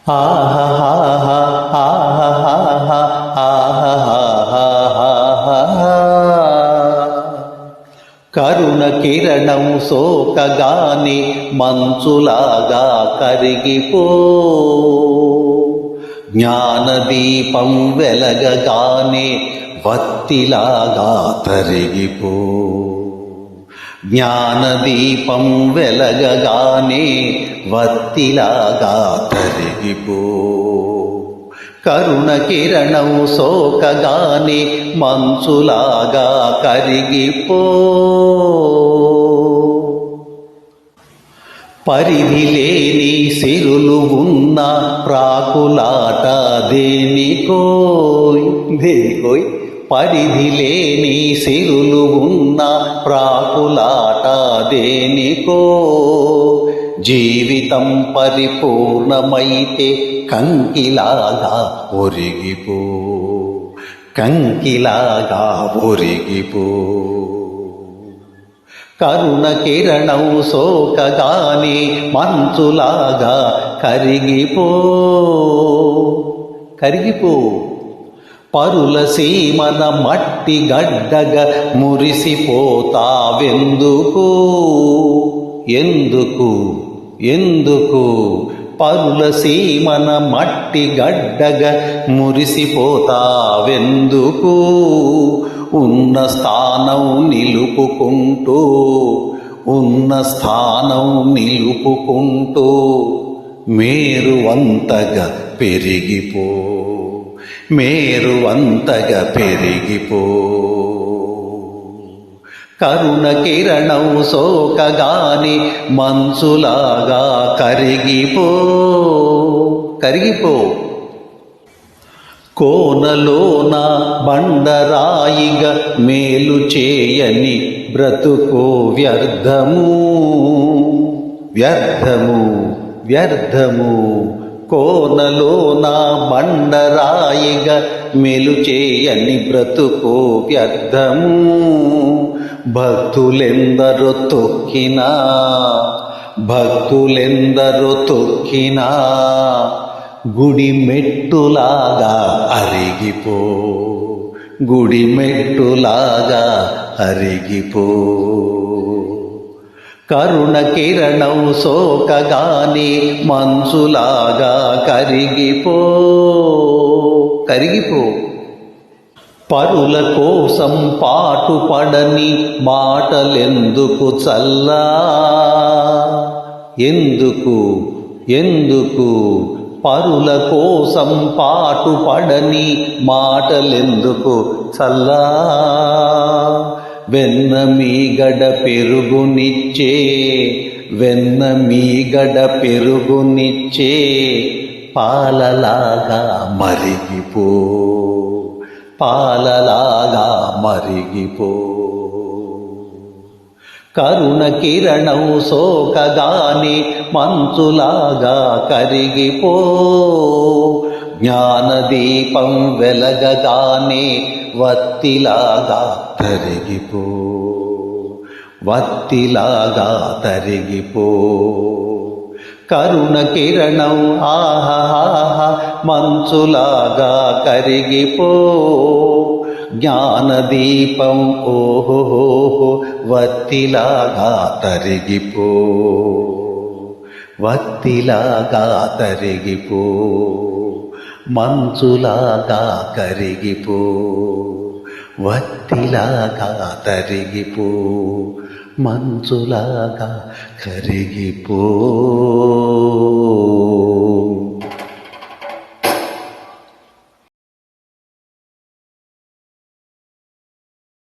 ఆహాహా ఆహాహా ఆహాహా కరుణ కిరణం సోకగానే మంచులాగా కరిగిపో, జ్ఞానదీపం వెలగగానే వత్తిలాగా తరిగిపో, జ్ఞానదీపం వెలగగానే వత్తిలాగా తరిగిపో. కరుణ కిరణం సోకగానే మంచులాగా కరిగిపో. పరిధి లేని సిరులు ఉన్న ప్రాకులాట దేనికోయ్ దేనికోయ్, పరిధి లేని సిరులు ఉన్న ప్రాకులాట దేనికో. జీవితం పరిపూర్ణమైతే కంకిలాగా ఒరిగిపో, కంకిలాగా ఒరిగిపో. కరుణ కిరణం సోకగానే మంచులాగా కరిగిపో, కరిగిపో. పరుల సీమన మట్టి గడ్డగా మురిసిపోతావెందుకు, ఎందుకు ఎందుకు. పరుల సీమన మట్టి గడ్డగా మురిసిపోతావెందుకు. ఉన్న స్థానం నిలుపుకుంటూ, ఉన్న స్థానం నిలుపుకుంటూ మేరువంతగా పెరిగిపో, మేరువంతగా పెరిగిపో. కరుణ కిరణం సోకగానే మంచులాగా కరిగిపో, కరిగిపో. కోనలోన బండరాయిగా మేలు చేయని బ్రతుకు వ్యర్థము, వ్యర్థము వ్యర్థము. కోనలోన బండరాయిగా మేలు చేయని బ్రతుకు వ్యర్థము. భక్తులెందరో తొక్కినా, భక్తులెందరో తొక్కినా గుడి మెట్టులాగా అరిగిపో, గుడి మెట్టులాగా అరిగిపో. కరుణ కిరణం సోకగానే మంచులాగా కరిగిపో, కరిగిపో. పరుల కోసం పాటుపడని మాటలెందుకు చల్లా, ఎందుకు ఎందుకు. పరుల కోసం పాటుపడని మాటలెందుకు చల్లా. వెన్న మీగడ పెరుగునిచ్చే, వెన్న మీగడ పెరుగునిచ్చే పాలలాగా మరిగిపో, పాలలాగా మరిగిపో. కరుణ కిరణం సోకగానే మంచులాగా కరిగిపో, జ్ఞానదీపం వెలగగానే వత్తిలాగా తరిగిపో, వత్తిలాగా తరిగిపో. కరుణ కిరణం ఆహాహా మంచులాగా కరిగిపో, జ్ఞానదీపం ఓహోహో వత్తిలాగా తరిగిపో, వత్తిలాగా తరిగిపో. మంచులాగా కరిగిపో, వత్తిలాగా తరిగిపో, మంచులాగా కరిగిపో.